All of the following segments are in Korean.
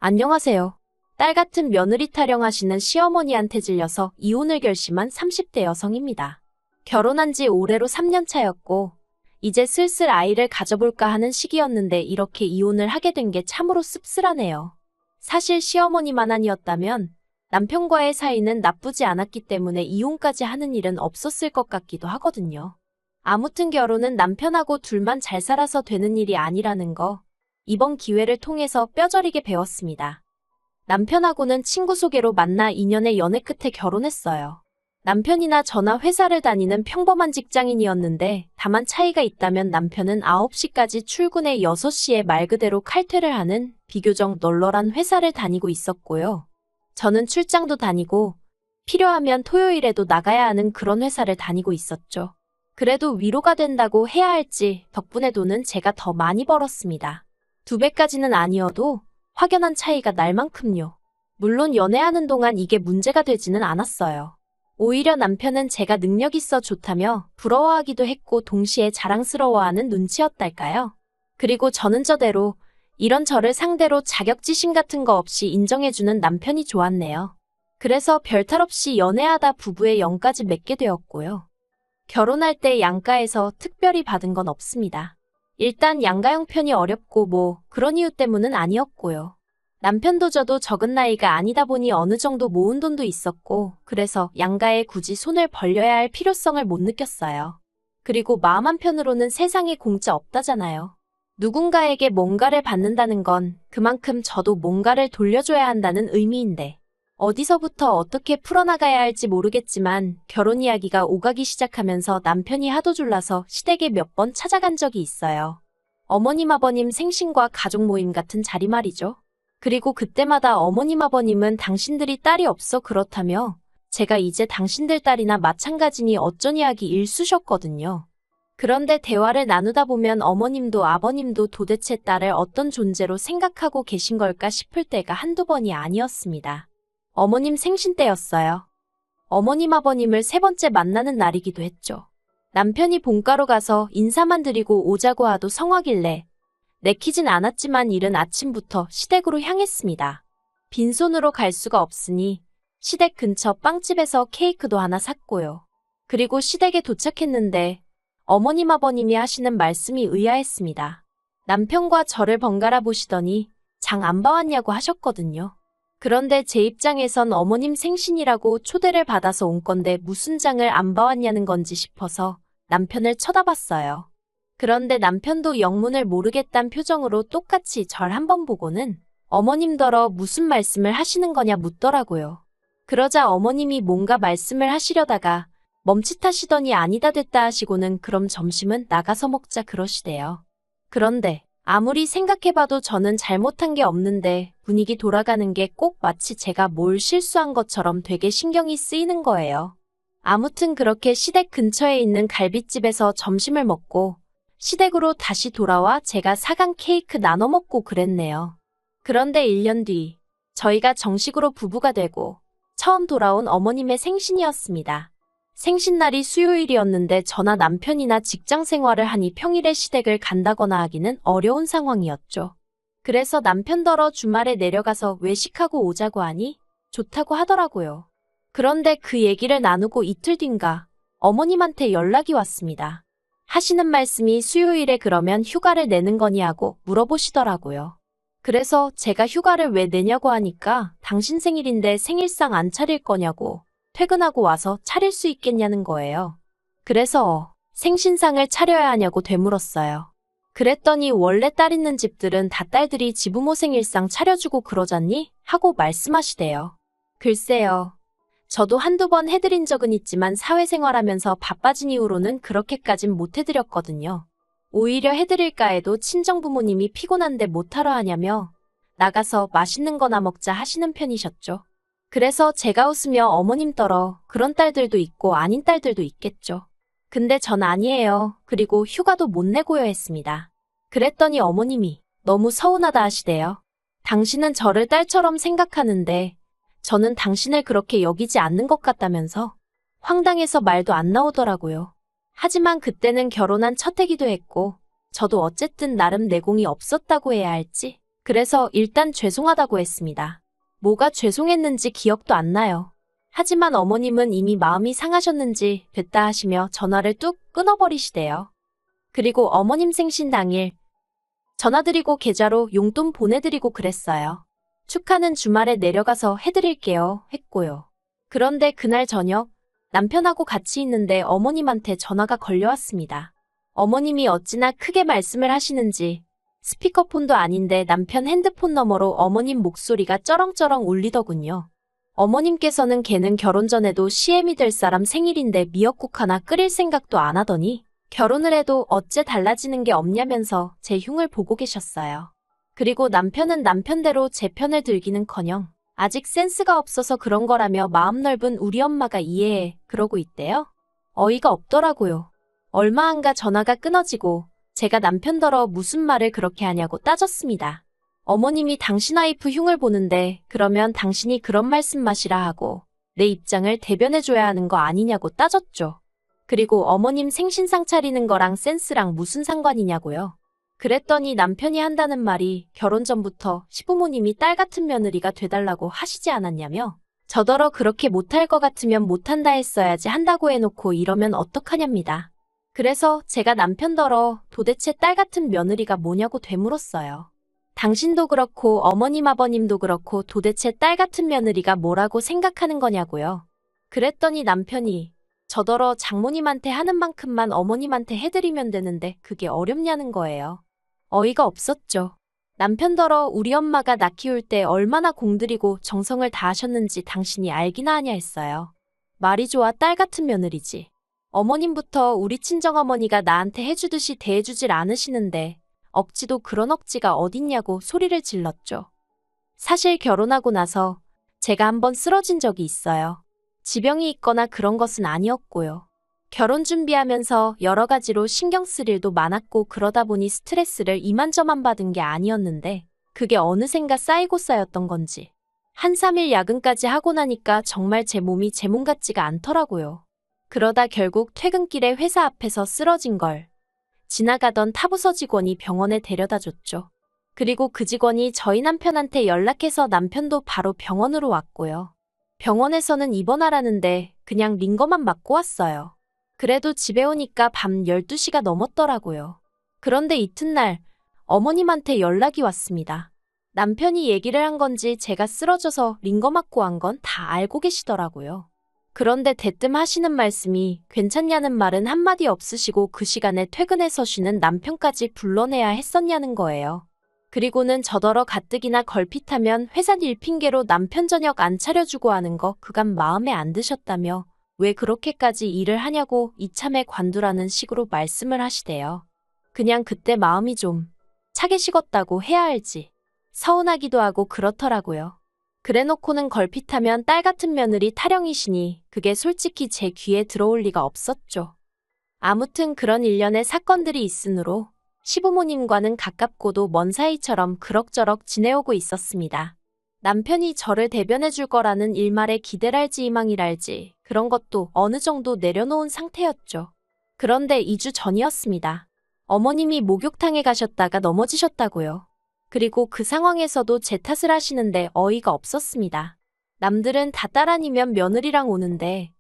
안녕하세요. 딸 같은 며느리 타령하시는 시어머니한테 질려서 이혼을 결심한 30대 여성입니다. 결혼한 지 올해로 3년 차였고, 이제 슬슬 아이를 가져볼까 하는 시기였는데 이렇게 이혼을 하게 된 게 참으로 씁쓸하네요. 사실 시어머니만 아니었다면 남편과의 사이는 나쁘지 않았기 때문에 이혼까지 하는 일은 없었을 것 같기도 하거든요. 아무튼 결혼은 남편하고 둘만 잘 살아서 되는 일이 아니라는 거, 이번 기회를 통해서 뼈저리게 배웠습니다. 남편하고는 친구 소개로 만나 2년의 연애 끝에 결혼했어요. 남편이나 저나 회사를 다니는 평범한 직장인이었는데 다만 차이가 있다면 남편은 9시까지 출근해 6시에 말 그대로 칼퇴를 하는 비교적 널널한 회사를 다니고 있었고요. 저는 출장도 다니고 필요하면 토요일에도 나가야 하는 그런 회사를 다니고 있었죠. 그래도 위로가 된다고 해야 할지 덕분에 돈은 제가 더 많이 벌었습니다. 2배까지는 아니어도 확연한 차이가 날 만큼요. 물론 연애하는 동안 이게 문제가 되지는 않았어요. 오히려 남편은 제가 능력 있어 좋다며 부러워하기도 했고 동시에 자랑스러워하는 눈치였달까요? 그리고 저는 저대로 이런 저를 상대로 자격지심 같은 거 없이 인정해주는 남편이 좋았네요. 그래서 별탈 없이 연애하다 부부의 영까지 맺게 되었고요. 결혼할 때 양가에서 특별히 받은 건 없습니다. 일단 양가 형편이 어렵고 그런 이유 때문은 아니었고요. 남편도 저도 적은 나이가 아니다 보니 어느 정도 모은 돈도 있었고 그래서 양가에 굳이 손을 벌려야 할 필요성을 못 느꼈어요. 그리고 마음 한편으로는 세상에 공짜 없다잖아요. 누군가에게 뭔가를 받는다는 건 그만큼 저도 뭔가를 돌려줘야 한다는 의미인데 어디서부터 어떻게 풀어나가야 할지 모르겠지만 결혼 이야기가 오가기 시작하면서 남편이 하도 졸라서 시댁에 몇 번 찾아간 적이 있어요. 어머님 아버님 생신과 가족 모임 같은 자리 말이죠. 그리고 그때마다 어머님 아버님은 당신들이 딸이 없어 그렇다며 제가 이제 당신들 딸이나 마찬가지니 어쩐 이야기 일쑤셨거든요. 그런데 대화를 나누다 보면 어머님도 아버님도 도대체 딸을 어떤 존재로 생각하고 계신 걸까 싶을 때가 한두 번이 아니었습니다. 어머님 생신 때였어요. 어머님 아버님을 3번째 만나는 날이기도 했죠. 남편이 본가로 가서 인사만 드리고 오자고 하도 성화길래 내키진 않았지만 이른 아침부터 시댁으로 향했습니다. 빈손으로 갈 수가 없으니 시댁 근처 빵집에서 케이크도 하나 샀고요. 그리고 시댁에 도착했는데 어머님 아버님이 하시는 말씀이 의아했습니다. 남편과 저를 번갈아 보시더니 장 안 봐왔냐고 하셨거든요. 그런데 제 입장에선 어머님 생신이라고 초대를 받아서 온 건데 무슨 장을 안 봐왔냐는 건지 싶어서 남편을 쳐다봤어요. 그런데 남편도 영문을 모르겠단 표정으로 똑같이 절 한번 보고는 어머님더러 무슨 말씀을 하시는 거냐 묻더라고요. 그러자 어머님이 뭔가 말씀을 하시려다가 멈칫하시더니 아니다 됐다 하시고는 그럼 점심은 나가서 먹자 그러시대요. 그런데 아무리 생각해봐도 저는 잘못한 게 없는데 분위기 돌아가는 게 꼭 마치 제가 뭘 실수한 것처럼 되게 신경이 쓰이는 거예요. 아무튼 그렇게 시댁 근처에 있는 갈빗집에서 점심을 먹고 시댁으로 다시 돌아와 제가 사간 케이크 나눠 먹고 그랬네요. 그런데 1년 뒤 저희가 정식으로 부부가 되고 처음 돌아온 어머님의 생신이었습니다. 생신날이 수요일이었는데 저나 남편이나 직장 생활을 하니 평일에 시댁을 간다거나 하기는 어려운 상황이었죠. 그래서 남편더러 주말에 내려가서 외식하고 오자고 하니 좋다고 하더라고요. 그런데 그 얘기를 나누고 이틀 뒤인가 어머님한테 연락이 왔습니다. 하시는 말씀이 수요일에 그러면 휴가를 내는 거니 하고 물어보시더라고요. 그래서 제가 휴가를 왜 내냐고 하니까 당신 생일인데 생일상 안 차릴 거냐고 퇴근하고 와서 차릴 수 있겠냐는 거예요. 그래서 생신상을 차려야 하냐고 되물었어요. 그랬더니 원래 딸 있는 집들은 다 딸들이 지부모 생일상 차려주고 그러잖니? 하고 말씀하시대요. 글쎄요. 저도 한두 번 해드린 적은 있지만 사회생활하면서 바빠진 이후로는 그렇게까진 못 해드렸거든요. 오히려 해드릴까 해도 친정부모님이 피곤한데 못하러 하냐며 나가서 맛있는 거나 먹자 하시는 편이셨죠. 그래서 제가 웃으며 어머님더러 그런 딸들도 있고 아닌 딸들도 있겠죠. 근데 전 아니에요. 그리고 휴가도 못 내고요 했습니다. 그랬더니 어머님이 너무 서운하다 하시대요. 당신은 저를 딸처럼 생각하는데 저는 당신을 그렇게 여기지 않는 것 같다면서 황당해서 말도 안 나오더라고요. 하지만 그때는 결혼한 첫 해기도 했고 저도 어쨌든 나름 내공이 없었다고 해야 할지 그래서 일단 죄송하다고 했습니다. 뭐가 죄송했는지 기억도 안 나요. 하지만 어머님은 이미 마음이 상하셨는지 됐다 하시며 전화를 뚝 끊어버리시대요. 그리고 어머님 생신 당일 전화드리고 계좌로 용돈 보내드리고 그랬어요. 축하는 주말에 내려가서 해드릴게요 했고요. 그런데 그날 저녁 남편하고 같이 있는데 어머님한테 전화가 걸려왔습니다. 어머님이 어찌나 크게 말씀을 하시는지 스피커폰도 아닌데 남편 핸드폰 너머로 어머님 목소리가 쩌렁쩌렁 울리더군요. 어머님께서는 걔는 결혼 전에도 CM이 될 사람 생일인데 미역국 하나 끓일 생각도 안 하더니 결혼을 해도 어째 달라지는 게 없냐면서 제 흉을 보고 계셨어요. 그리고 남편은 남편대로 제 편을 들기는커녕 아직 센스가 없어서 그런 거라며 마음 넓은 우리 엄마가 이해해 그러고 있대요. 어이가 없더라고요. 얼마 안가 전화가 끊어지고 제가 남편더러 무슨 말을 그렇게 하냐고 따졌습니다. 어머님이 당신 와이프 흉을 보는데 그러면 당신이 그런 말씀 마시라 하고 내 입장을 대변해줘야 하는 거 아니냐고 따졌죠. 그리고 어머님 생신상 차리는 거랑 센스랑 무슨 상관이냐고요. 그랬더니 남편이 한다는 말이 결혼 전부터 시부모님이 딸 같은 며느리가 돼달라고 하시지 않았냐며 저더러 그렇게 못할 것 같으면 못한다 했어야지 한다고 해놓고 이러면 어떡하냐입니다. 그래서 제가 남편더러 도대체 딸 같은 며느리가 뭐냐고 되물었어요. 당신도 그렇고 어머님 아버님도 그렇고 도대체 딸 같은 며느리가 뭐라고 생각하는 거냐고요. 그랬더니 남편이 저더러 장모님한테 하는 만큼만 어머님한테 해드리면 되는데 그게 어렵냐는 거예요. 어이가 없었죠. 남편더러 우리 엄마가 나 키울 때 얼마나 공들이고 정성을 다하셨는지 당신이 알기나 하냐 했어요. 말이 좋아 딸 같은 며느리지. 어머님부터 우리 친정어머니가 나한테 해주듯이 대해주질 않으시는데 억지도 그런 억지가 어딨냐고 소리를 질렀죠. 사실 결혼하고 나서 제가 한번 쓰러진 적이 있어요. 지병이 있거나 그런 것은 아니었고요. 결혼 준비하면서 여러 가지로 신경 쓸 일도 많았고 그러다 보니 스트레스를 이만저만 받은 게 아니었는데 그게 어느샌가 쌓이고 쌓였던 건지 한 3일 야근까지 하고 나니까 정말 제 몸이 제 몸 같지가 않더라고요. 그러다 결국 퇴근길에 회사 앞에서 쓰러진 걸 지나가던 타부서 직원이 병원에 데려다 줬죠. 그리고 그 직원이 저희 남편한테 연락해서 남편도 바로 병원으로 왔고요. 병원에서는 입원하라는데 그냥 링거만 맞고 왔어요. 그래도 집에 오니까 밤 12시가 넘었더라고요. 그런데 이튿날 어머님한테 연락이 왔습니다. 남편이 얘기를 한 건지 제가 쓰러져서 링거 맞고 한 건 다 알고 계시더라고요. 그런데 대뜸 하시는 말씀이 괜찮냐는 말은 한마디 없으시고 그 시간에 퇴근해서 쉬는 남편까지 불러내야 했었냐는 거예요. 그리고는 저더러 가뜩이나 걸핏하면 회사 일 핑계로 남편 저녁 안 차려주고 하는 거 그간 마음에 안 드셨다며 왜 그렇게까지 일을 하냐고 이참에 관두라는 식으로 말씀을 하시대요. 그냥 그때 마음이 좀 차게 식었다고 해야 할지 서운하기도 하고 그렇더라고요. 그래놓고는 걸핏하면 딸 같은 며느리 타령이시니 그게 솔직히 제 귀에 들어올 리가 없었죠. 아무튼 그런 일련의 사건들이 있으므로 시부모님과는 가깝고도 먼 사이처럼 그럭저럭 지내오고 있었습니다. 남편이 저를 대변해 줄 거라는 일말의 기대랄지 희망이랄지 그런 것도 어느 정도 내려놓은 상태였죠. 그런데 2주 전이었습니다. 어머님이 목욕탕에 가셨다가 넘어지셨다고요. 그리고 그 상황에서도 제 탓을 하시는데 어이가 없었습니다. 남들은 다 딸 아니면 며느리랑 오는데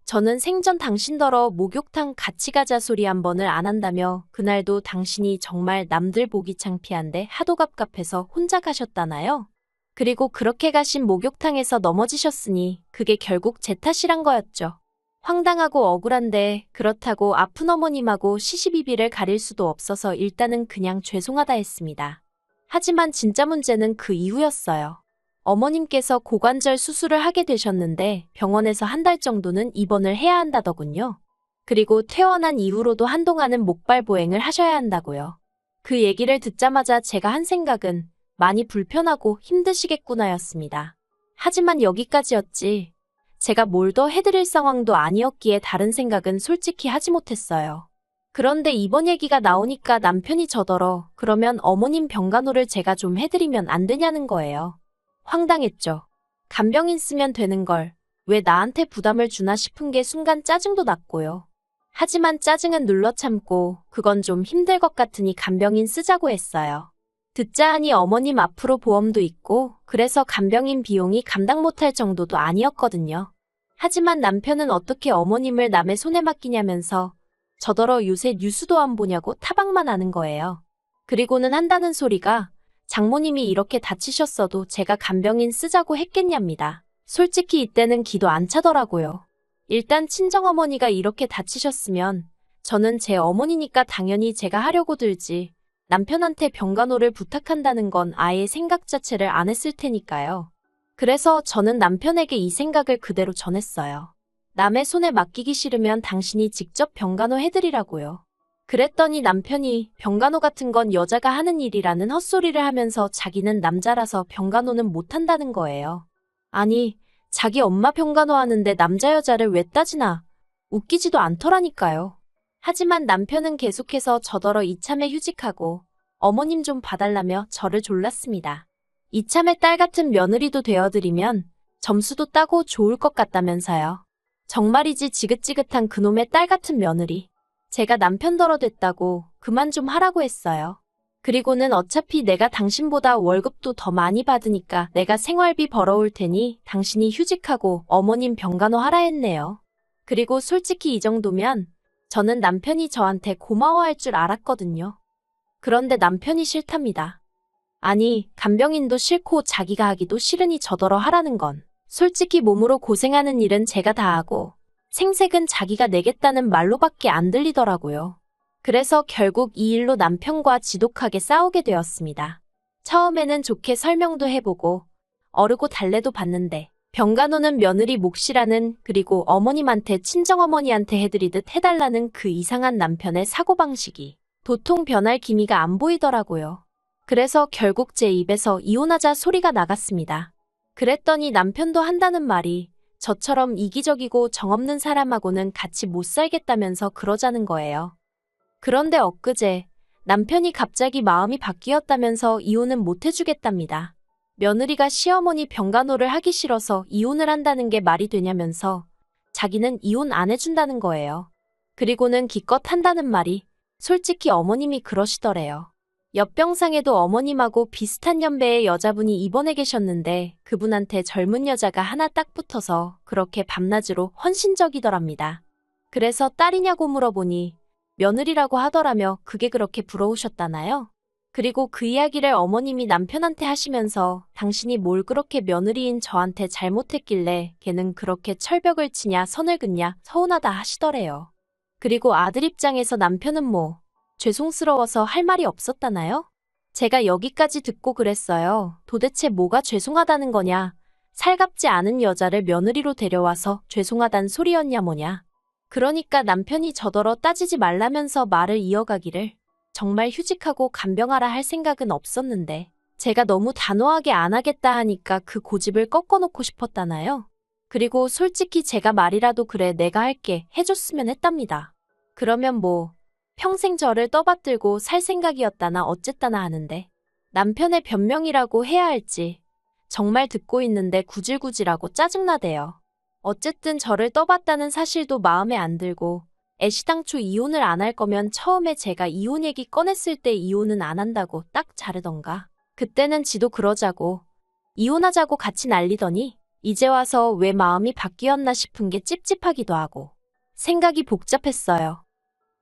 저는 생전 당신더러 목욕탕 같이 가자 소리 한 번을 안 한다며 그날도 당신이 정말 남들 보기 창피한데 하도 갑갑해서 혼자 가셨다나요? 그리고 그렇게 가신 목욕탕에서 넘어지셨으니 그게 결국 제 탓이란 거였죠. 황당하고 억울한데 그렇다고 아픈 어머님하고 시시비비를 가릴 수도 없어서 일단은 그냥 죄송하다 했습니다. 하지만 진짜 문제는 그 이후였어요. 어머님께서 고관절 수술을 하게 되셨는데 병원에서 한 달 정도는 입원을 해야 한다더군요. 그리고 퇴원한 이후로도 한동안은 목발 보행을 하셔야 한다고요. 그 얘기를 듣자마자 제가 한 생각은 많이 불편하고 힘드시겠구나였습니다. 하지만 여기까지였지. 제가 뭘 더 해드릴 상황도 아니었기에 다른 생각은 솔직히 하지 못했어요. 그런데 이번 얘기가 나오니까 남편이 저더러 그러면 어머님 병간호를 제가 좀 해드리면 안 되냐는 거예요. 황당했죠. 간병인 쓰면 되는 걸 왜 나한테 부담을 주나 싶은 게 순간 짜증도 났고요. 하지만 짜증은 눌러 참고 그건 좀 힘들 것 같으니 간병인 쓰자고 했어요. 듣자 하니 어머님 앞으로 보험도 있고 그래서 간병인 비용이 감당 못할 정도도 아니었거든요. 하지만 남편은 어떻게 어머님을 남의 손에 맡기냐면서 저더러 요새 뉴스도 안 보냐고 타박만 하는 거예요. 그리고는 한다는 소리가 장모님이 이렇게 다치셨어도 제가 간병인 쓰자고 했겠냐입니다. 솔직히 이때는 기도 안 차더라고요. 일단 친정어머니가 이렇게 다치셨으면 저는 제 어머니니까 당연히 제가 하려고 들지 남편한테 병간호를 부탁한다는 건 아예 생각 자체를 안 했을 테니까요. 그래서 저는 남편에게 이 생각을 그대로 전했어요. 남의 손에 맡기기 싫으면 당신이 직접 병간호 해드리라고요. 그랬더니 남편이 병간호 같은 건 여자가 하는 일이라는 헛소리를 하면서 자기는 남자라서 병간호는 못한다는 거예요. 아니, 자기 엄마 병간호 하는데 남자 여자를 왜 따지나? 웃기지도 않더라니까요. 하지만 남편은 계속해서 저더러 이참에 휴직하고 어머님 좀 봐달라며 저를 졸랐습니다. 이참에 딸 같은 며느리도 되어드리면 점수도 따고 좋을 것 같다면서요. 정말이지 지긋지긋한 그놈의 딸 같은 며느리. 제가 남편더러 됐다고 그만 좀 하라고 했어요. 그리고는 어차피 내가 당신보다 월급도 더 많이 받으니까 내가 생활비 벌어올 테니 당신이 휴직하고 어머님 병간호 하라 했네요. 그리고 솔직히 이 정도면 저는 남편이 저한테 고마워할 줄 알았거든요. 그런데 남편이 싫답니다. 아니, 간병인도 싫고 자기가 하기도 싫으니 저더러 하라는 건 솔직히 몸으로 고생하는 일은 제가 다 하고 생색은 자기가 내겠다는 말로밖에 안 들리더라고요. 그래서 결국 이 일로 남편과 지독하게 싸우게 되었습니다. 처음에는 좋게 설명도 해보고 어르고 달래도 봤는데 병간호는 며느리 몫이라는 그리고 어머님한테 친정어머니한테 해드리듯 해달라는 그 이상한 남편의 사고방식이 도통 변할 기미가 안 보이더라고요. 그래서 결국 제 입에서 이혼하자 소리가 나갔습니다. 그랬더니 남편도 한다는 말이 저처럼 이기적이고 정없는 사람하고는 같이 못 살겠다면서 그러자는 거예요. 그런데 엊그제 남편이 갑자기 마음이 바뀌었다면서 이혼은 못 해주겠답니다. 며느리가 시어머니 병간호를 하기 싫어서 이혼을 한다는 게 말이 되냐면서 자기는 이혼 안 해준다는 거예요. 그리고는 기껏 한다는 말이 솔직히 어머님이 그러시더래요. 옆병상에도 어머님하고 비슷한 연배의 여자분이 입원해 계셨는데 그분한테 젊은 여자가 하나 딱 붙어서 그렇게 밤낮으로 헌신적이더랍니다. 그래서 딸이냐고 물어보니 며느리라고 하더라며 그게 그렇게 부러우셨다나요? 그리고 그 이야기를 어머님이 남편한테 하시면서 당신이 뭘 그렇게 며느리인 저한테 잘못했길래 걔는 그렇게 철벽을 치냐 선을 긋냐 서운하다 하시더래요. 그리고 아들 입장에서 남편은 뭐 죄송스러워서 할 말이 없었다나요? 제가 여기까지 듣고 그랬어요. 도대체 뭐가 죄송하다는 거냐? 살갑지 않은 여자를 며느리로 데려와서 죄송하단 소리였냐 뭐냐? 그러니까 남편이 저더러 따지지 말라면서 말을 이어가기를 정말 휴직하고 간병하라 할 생각은 없었는데 제가 너무 단호하게 안 하겠다 하니까 그 고집을 꺾어놓고 싶었다나요? 그리고 솔직히 제가 말이라도 그래 내가 할게 해줬으면 했답니다. 그러면 뭐 평생 저를 떠받들고 살 생각이었다나 어쨌다나 하는데 남편의 변명이라고 해야 할지 정말 듣고 있는데 구질구질하고 짜증나대요. 어쨌든 저를 떠봤다는 사실도 마음에 안 들고 애시당초 이혼을 안 할 거면 처음에 제가 이혼 얘기 꺼냈을 때 이혼은 안 한다고 딱 자르던가. 그때는 지도 그러자고 이혼하자고 같이 난리더니 이제 와서 왜 마음이 바뀌었나 싶은 게 찝찝하기도 하고 생각이 복잡했어요.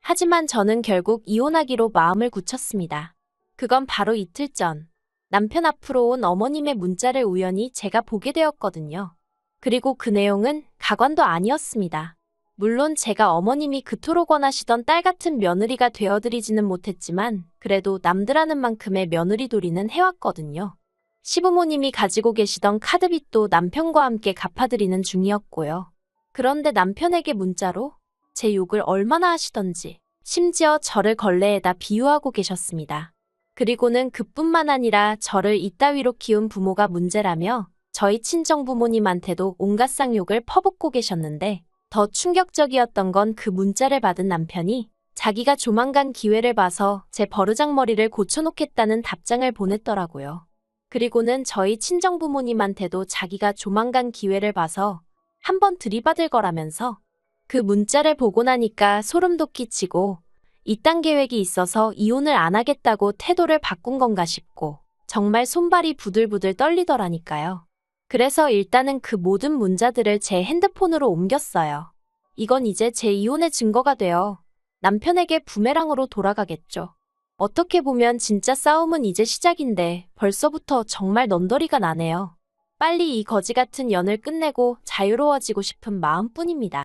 하지만 저는 결국 이혼하기로 마음을 굳혔습니다. 그건 바로 이틀 전 남편 앞으로 온 어머님의 문자를 우연히 제가 보게 되었거든요. 그리고 그 내용은 가관도 아니었습니다. 물론 제가 어머님이 그토록 원하시던 딸 같은 며느리가 되어드리지는 못했지만 그래도 남들하는 만큼의 며느리돌이는 해왔거든요. 시부모님이 가지고 계시던 카드빚도 남편과 함께 갚아드리는 중이었고요. 그런데 남편에게 문자로 제 욕을 얼마나 하시던지 심지어 저를 걸레에다 비유하고 계셨습니다. 그리고는 그뿐만 아니라 저를 이따위로 키운 부모가 문제라며 저희 친정부모님한테도 온갖 쌍욕을 퍼붓고 계셨는데 더 충격적이었던 건 그 문자를 받은 남편이 자기가 조만간 기회를 봐서 제 버르장머리를 고쳐놓겠다는 답장을 보냈더라고요. 그리고는 저희 친정부모님한테도 자기가 조만간 기회를 봐서 한번 들이받을 거라면서 그 문자를 보고 나니까 소름도 끼치고 이딴 계획이 있어서 이혼을 안 하겠다고 태도를 바꾼 건가 싶고 정말 손발이 부들부들 떨리더라니까요. 그래서 일단은 그 모든 문자들을 제 핸드폰으로 옮겼어요. 이건 이제 제 이혼의 증거가 되어 남편에게 부메랑으로 돌아가겠죠. 어떻게 보면 진짜 싸움은 이제 시작인데 벌써부터 정말 넌더리가 나네요. 빨리 이 거지 같은 연을 끝내고 자유로워지고 싶은 마음뿐입니다.